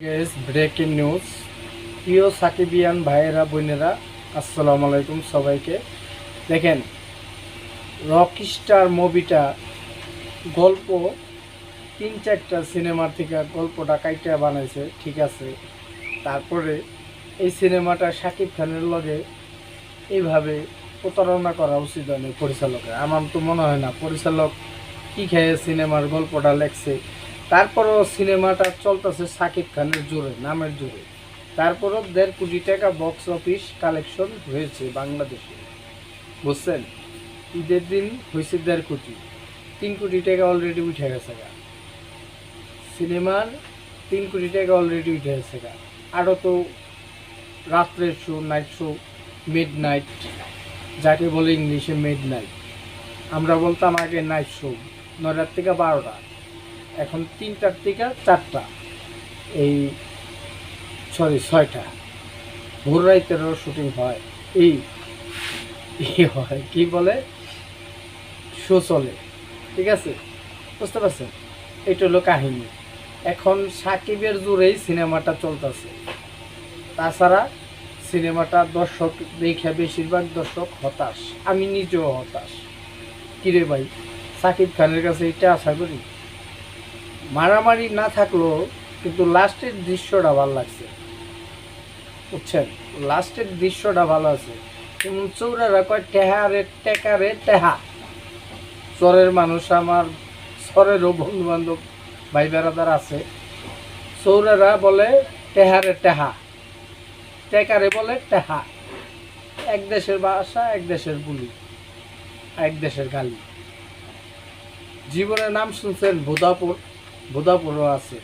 Guys, breaking news. প্রিয় সাকিবিয়ান ভাইয়েরা বোনেরা, আসসালামু আলাইকুম সবাইকে। দেখেন, রকস্টার মুভিটা গল্প 3-4টা সিনেমার থেকে গল্পটা কাইটা বানাইছে, ঠিক আছে। তারপরে এই সিনেমাটা শাকিব খানের লগে এইভাবে প্রতারণা করা উচিত হয়নি পরিচালকের। আমার তো মনে হয় না পরিচালক কি খেয়ে সিনেমার গল্পটা লেখছে। তারপরও সিনেমাটা চলতেছে শাকিব খানের জোরে, নামের জোরে। তারপরও 1.5 কোটি টাকা বক্স অফিস কালেকশন হয়েছে বাংলাদেশে, বুঝছেন। ঈদের দিন হয়েছে 1.5 কোটি, 3 কোটি টাকা অলরেডি উঠে গেছে গা সিনেমার। 3 কোটি টাকা অলরেডি উঠে গেছে গা। আরও তো রাত্রের show, night show, mid night, যাকে বলে ইংলিশে মিড নাইট, আমরা বলতাম আগে নাইট শো, 9টার থেকে 12টা, এখন 3টার থেকে 4টা, এই 6টা ভোর রাইতেরও শুটিং হয়। এই হয় কি বলে, শো চলে, ঠিক আছে, বুঝতে পারছেন। এটা হলো কাহিনী। এখন সাকিবের জোরেই সিনেমাটা চলতেছে। তাছাড়া সিনেমাটা দর্শক দেখে বেশিরভাগ দর্শক হতাশ, আমি নিজেও হতাশ। কিরে ভাই, সাকিব খানের কাছে এটা আশা করি। মারামারি না থাকলেও কিন্তু লাস্টের দৃশ্যটা ভালো লাগছে, বুঝছেন। লাস্টের দৃশ্যটা ভালো আছে। যেমন চৌরারা কয় টেহারে টেকারে টেহা। চরের মানুষ, আমার চরেরও বন্ধু বান্ধব ভাই বেড়াদার আছে, চৌরারা বলে টেহারে টেহা, টেকারে বলে টেহা। এক দেশের ভাষা, এক দেশের বুলি, এক দেশের গালি। জীবনের নাম শুনছেন ভোদাপুর? ভোদাপুরও আছে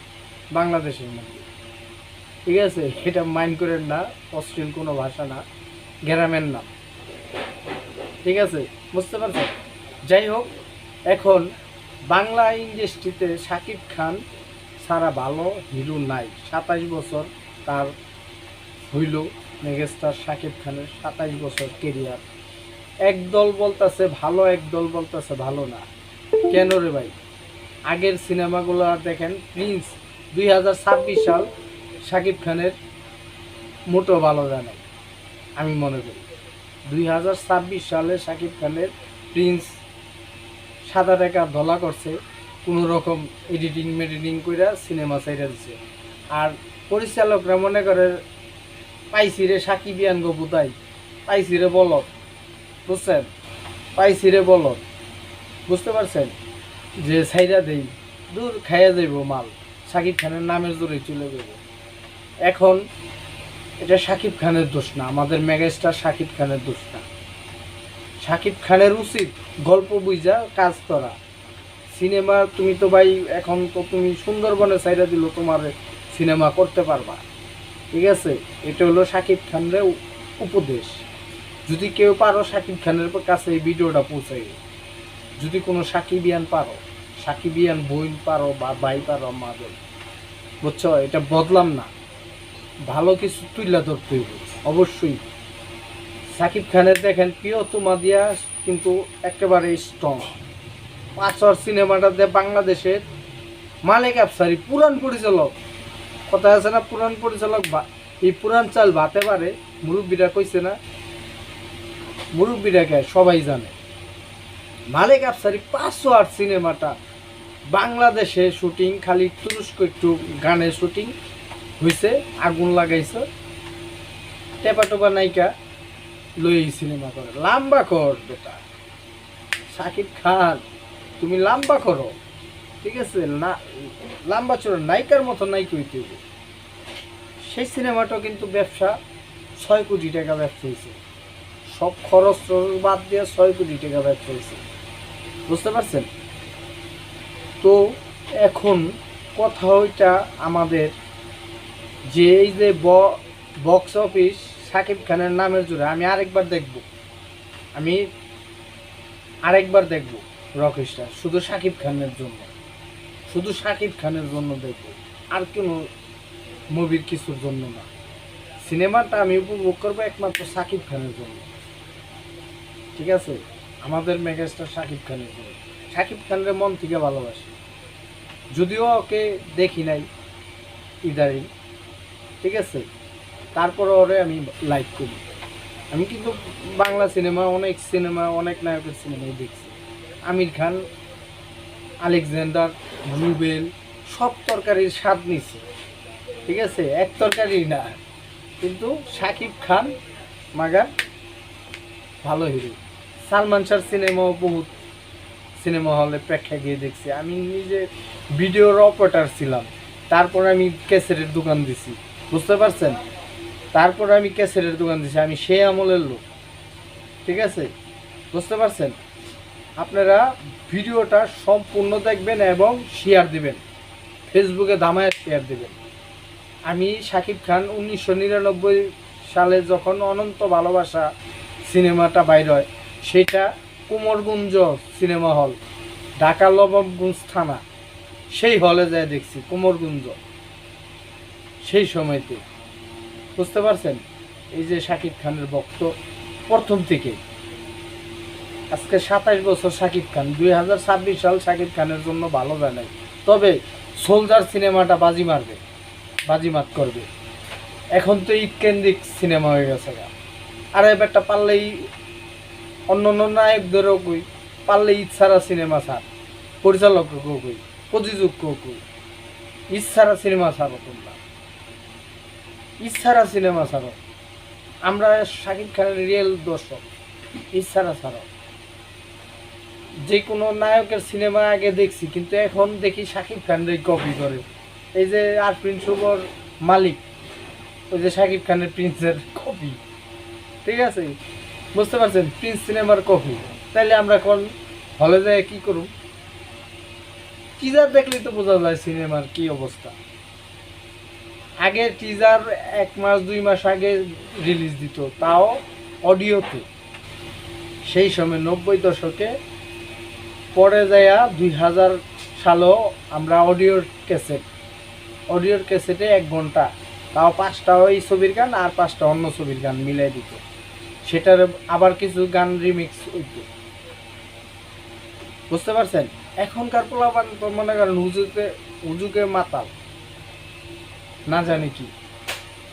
বাংলাদেশের মধ্যে, ঠিক আছে। এটা মাইন্ড করেন না, অশ্লীল কোনো ভাষা না, গ্রামের নাম, ঠিক আছে, বুঝতে পারছেন। যাই হোক, এখন বাংলা ইন্ডাস্ট্রিতে শাকিব খান ছাড়া ভালো হিরো নাই। 27 বছর তার হইল, মেগাস্টার শাকিব খানের 27 বছর কেরিয়ার। একদল বলতেছে ভালো, একদল বলতেছে ভালো না। কেন রে ভাই? আগের সিনেমাগুলো আর দেখেন, প্রিন্স 2026 সাল শাকিব খানের মোটো ভালো জানে, আমি মনে করি। 2026 সালে শাকিব খানের প্রিন্স সাদা টাকা ধলা করছে, কোনো রকম এডিটিং মেডিটিং করে সিনেমা সাইডা দিছে। আর পরিচালকরা মনে করে পাইছি রে সাকিবিয়ান গো বুতাই, পাইছি রে বলত, বুঝছেন, পাইছি রে বলত, বুঝতে পারছেন, যে সাইডা দেই দূর খাইয়া যাইব মাল, শাকিব খানের নামের জোরে চলে যাব। এখন এটা শাকিব খানের দোষ না, আমাদের মেগাস্টার শাকিব খানের দোষ না। শাকিব খানের উচিত গল্প বুঝা কাজ করা। সিনেমা তুমি তো ভাই, এখন তো তুমি সুন্দরবনে সাইডা দিল, তোমার সিনেমা করতে পারবা, ঠিক আছে। এটা হলো শাকিব খানের উপদেশ। যদি কেউ পারো শাকিব খানের কাছে এই ভিডিওটা পৌঁছাই, যদি কোনো সাকিবিয়ান পারো, সাকিবিয়ান বোন পারো বা ভাই পারো, আমাদের, বুঝছো, এটা বদলাম না, ভালো কিছু তুইলা ধরতে হইব অবশ্যই। সাকিব খানের দেখেন প্রিয়তমা দিয়া কিন্তু একেবারে স্ট্রং। 5 সিনেমাটাতে বাংলাদেশের মালিক আফসারি পুরান পরিচালক, কথা আছে না, পুরান পরিচালক, এই পুরান চাল ভাতে পারে, মুরব্বীরা কইছে না, মুরব্বীরাকে সবাই জানে। মালিক আফসারি 5 সিনেমাটা বাংলাদেশে শুটিং, খালি তুরস্ক একটু গানের শুটিং হয়েছে, আগুন লাগাইছে, টেপা টোপা নায়িকা লই সিনেমা করে। লাম্বা কর বেটা শাকিব খান, তুমি লাম্বা করো, ঠিক আছে না, লাম্বা চড়ো, নায়িকার মতো নায়িকা হইতে হবে। সেই সিনেমাটাও কিন্তু ব্যবসা 6 কোটি টাকা ব্যবসা হয়েছে, সব খরচ বাদ দিয়ে 6 কোটি টাকা ব্যবসা হয়েছে, বুঝতে পারছেন। তো এখন কথা ওইটা আমাদের, যে এই যে বক্স অফিস শাকিব খানের নামের জোরে, আমি আরেকবার দেখব রকস্টার, শুধু শাকিব খানের জন্য, শুধু শাকিব খানের জন্য দেখব, আর কোনো মুভির কিছুর জন্য না। সিনেমাটা আমি উপভোগ করবো একমাত্র শাকিব খানের জন্য, ঠিক আছে, আমাদের মেগাস্টার শাকিব খানের জন্য। শাকিব খানের মন থেকে ভালোবাসি, যদিও ওকে দেখি নাই ইদারিং, ঠিক আছে, তারপরে ওরে আমি লাইক করি। আমি কিন্তু বাংলা সিনেমা, অনেক নায়কের সিনেমাই দেখছি। আমির খান, আলেকজান্ডার, রুবেল, সব তরকারির স্বাদ নিছে, ঠিক আছে, এক তরকারি না। কিন্তু শাকিব খান মাগার ভালো হিরো। সালমান শাহর সিনেমাও বহুত সিনেমা হলে প্রেক্ষাগৃহে দেখছি। আমি নিজে ভিডিওর অপারেটর ছিলাম, তারপর আমি ক্যাসেটের দোকান দিছি, বুঝতে পারছেন? তারপর আমি ক্যাসেটের দোকান দিছি, আমি সেই আমলের লোক, ঠিক আছে, বুঝতে পারছেন? আপনারা ভিডিওটা সম্পূর্ণ দেখবেন এবং শেয়ার দিবেন, ফেসবুকে দামায় শেয়ার দিবেন। আমি শাকিব খান 1999 সালে যখন অনন্ত ভালোবাসা সিনেমাটা বাইর হয়, সেটা কুমারগঞ্জ সিনেমা হল, ঢাকা নবাবগঞ্জ থানা, সেই হলে যায় দেখছি, কুমারগঞ্জ, সেই সময়তে, বুঝতে পারছেন? এই যে শাকিব খানের ভক্ত প্রথম থেকে। আজকে 27 বছর শাকিব খান, 2026 সাল শাকিব খানের জন্য ভালো যায় নাই, তবে সোলজার সিনেমাটা বাজিমাত করবে। এখন তো ঈদ কেন্দ্রিক সিনেমা হয়ে গেছে গা। আর এবারটা পারলেই অন্য নায়কদেরও কই, পারলে ঈদ ছাড়া সিনেমা ছাড়, পরিচালককেও কই, প্রযোজককেও কই, ঈদ ছাড়া সিনেমা ছাড়ো, তোমরা ঈদ ছাড়া সিনেমা ছাড়ো। আমরা শাকিব খানের রিয়েল দর্শক, ঈদ ছাড়া ছাড়ো। যে কোনো নায়কের সিনেমা আগে দেখছি, কিন্তু এখন দেখি শাকিব খানরাই কপি করে। এই যে আরফিন শুভর মালিক, ওই যে শাকিব খানের প্রিন্সের কপি, ঠিক আছে, বুঝতে পারছেন? প্রিন্স সিনেমার কপি। তাইলে আমরা কোন হলে যায় কি করুন? টিজার দেখলেই তো বোঝা যায় সিনেমার কি অবস্থা। আগে টিজার 1 মাস 2 মাস আগে রিলিজ দিত, তাও অডিওতে। সেই সময় 90 দশকে, পরে যায়া 2000 সালেও আমরা অডিওর ক্যাসেটে 1 ঘন্টা, তাও 5টা ওই ছবির গান আর 5টা অন্য ছবির গান মিলাই দিত। সেটার আবার কিছু গান রিমিক্স হইত, বুঝতে পারছেন? এখনকার পোলাপান তো মনে করেন হুজুকে মাতাল, না জানি কি।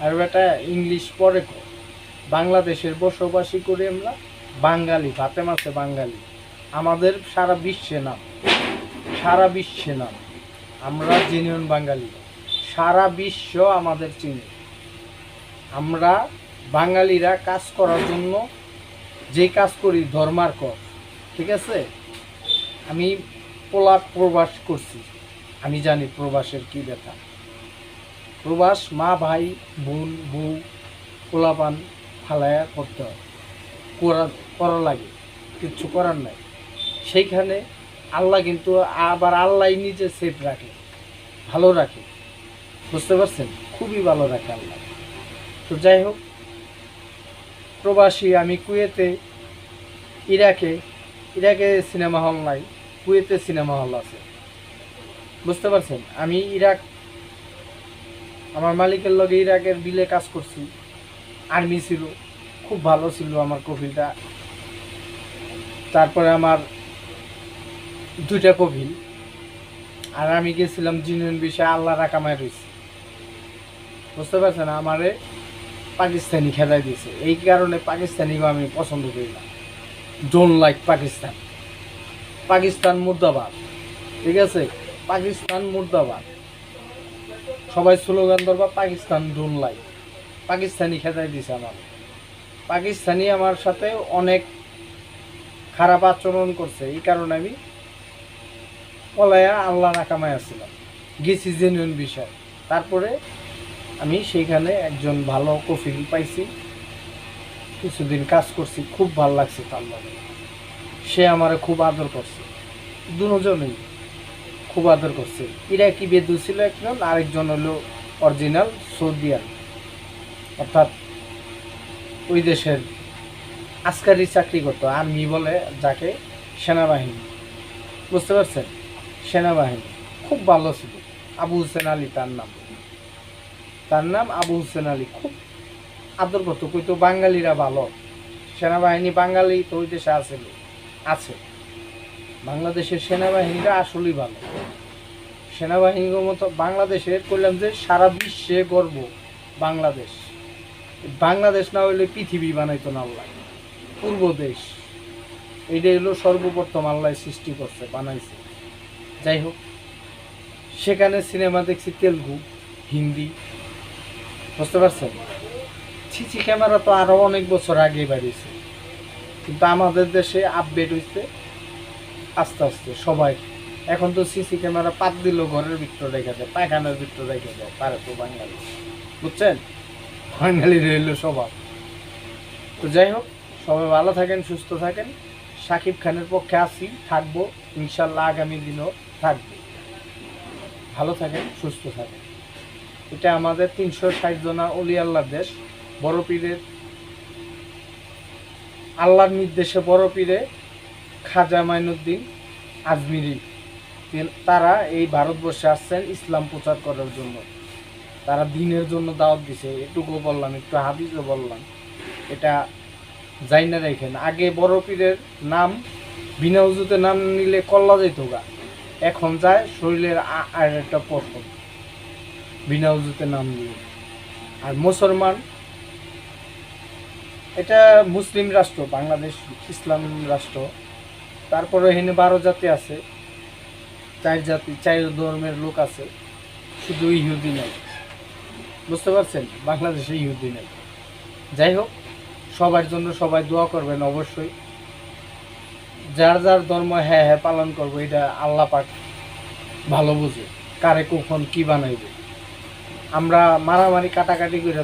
আর বেটা ইংলিশ পরে বাংলাদেশের বসবাসী করি আমরা, বাঙালি, ভাতে মাছে বাঙালি। আমাদের সারা বিশ্বে নাম, আমরা জেনুইন বাঙালি, সারা বিশ্ব আমাদের চিনে। আমরা বাঙালিরা কাজ করার জন্য যে কাজ করি ধর্মার কর, ঠিক আছে? আমি প্রবাস করছি, আমি জানি প্রবাসের কি ব্যথা। প্রবাস মা, ভাই, বোন, বউ, পোলাপান ফালায়া করতে হয়, করা লাগে, কিচ্ছু করার নাই। সেইখানে আল্লাহ কিন্তু আবার আল্লাহ নিজে সেফ রাখে, ভালো রাখে, বুঝতে পারছেন? খুবই ভালো রাখে আল্লাহ। তো যাই হোক, প্রবাসী আমি কুয়েতে, ইরাকে সিনেমা হল নাই, কুয়েতে সিনেমা হল আছে, বুঝতে পারছেন? আমি আমার মালিকের লগে ইরাকের বিলে কাজ করছি, আর্মি ছিল, খুব ভালো ছিল আমার কফিলটা। তারপরে আমার 2টা কফিল, আর আমি গেছিলাম জিনুইন বিষয়ে, আল্লাহ রাকামায় রয়েছে, বুঝতে পারছেন? আমারে পাকিস্তানি খেলায় দিয়েছে, এই কারণে পাকিস্তানিকে আমি পছন্দ করি না। ডোন্ট লাইক পাকিস্তান মুর্দাবাদ, ঠিক আছে? পাকিস্তান মুর্দাবাদ, সবাই স্লোগান ধরবা পাকিস্তান ডোন্ট লাইক। পাকিস্তানি খেলায় দিয়েছে আমার, পাকিস্তানি আমার সাথে অনেক খারাপ আচরণ করছে, এই কারণে আমি পলায়া আল্লাহ নাকামায় আসছিলাম, গেছি জেনুইন বিষয়। তারপরে আমি সেইখানে একজন ভালো কফিল পাইছি, কিছুদিন কাজ করছি, খুব ভালো লাগছে তার লগে। সে আমারে খুব আদর করছে, দুজনেই খুব আদর করছে। ইরাকি বেদু ছিল একজন, আরেকজন হলো অরিজিনাল সৌদিয়ান, অর্থাৎ ওই দেশের আজকারি চাকরি করতো, আর্মি বলে যাকে, সেনাবাহিনী, বুঝতে পারছেন? সেনাবাহিনী খুব ভালো ছিল। আবু হোসেন আলী তার নাম আবু হোসেন আলী, খুব আদর করতো, কইতো বাঙালিরা ভালো, সেনাবাহিনী বাঙালি তো ওই দেশে আছে। বাংলাদেশের সেনাবাহিনীরা আসলেই ভালো। সেনাবাহিনীর মতো বাংলাদেশের করলাম যে সারা বিশ্বে গর্ব, বাংলাদেশ। বাংলাদেশ না হইলে পৃথিবী বানাইতো না আল্লাহ। পূর্ব দেশ এইটা হলো সর্বপ্রথম আল্লাহ সৃষ্টি করছে, বানাইছে। যাই হোক, সেখানে সিনেমা দেখছি তেলুগু, হিন্দি, বুঝতে পারছেন? সিসি ক্যামেরা তো আরও অনেক বছর আগে বাড়িয়েছে, কিন্তু আমাদের দেশে আপডেট হইছে আস্তে আস্তে সবাই। এখন তো সিসি ক্যামেরা পাত দিল ঘরের ভিতরে রেখে দেয়, পায়খানার ভিতরে রেখে দেয়, পারে তো বাঙালি, বুঝছেন? বাঙালি রইল স্বভাব। তো যাই হোক, সবাই ভালো থাকেন, সুস্থ থাকেন। শাকিব খানের পক্ষে আছি, থাকবো ইনশাল্লাহ, আগামী দিনও থাকবো। ভালো থাকেন, সুস্থ থাকেন। এটা আমাদের 360 জনা অলি আল্লাহর দেশ। বড় পীরের আল্লাহর নির্দেশে বড় পীরে খাজা মাইনুদ্দিন আজমিরি তারা এই ভারতবর্ষে আসছেন ইসলাম প্রচার করার জন্য। তারা দিনের জন্য দাওয়াত দিছে, এটুকু বললাম, একটু হাদিসও বললাম। এটা যাই না রেখেন। আগে বড় পীরের নাম বিনা উজুতে নাম নিলে কল্লা যেত গা, এখন যায় শরীরের আর একটা পশম, বিনা উজুতে নাম নিয়ে। আর মুসলমান, এটা মুসলিম রাষ্ট্র, বাংলাদেশ ইসলাম রাষ্ট্র। তারপরে এখানে 12 জাতি আছে, 4 জাতি, 4 ধর্মের লোক আছে, শুধু ইহুদি নাই, বুঝতে পারছেন? বাংলাদেশে ইহুদি নাই। যাই হোক, সবার জন্য সবাই দোয়া করবেন অবশ্যই। যার যার ধর্ম হ্যাঁ হ্যাঁ পালন করবো, এটা আল্লাহ পাক ভালো বুঝে কারে কখন কি বানাইবে। আমরা মারামারি কাটাকাটি করে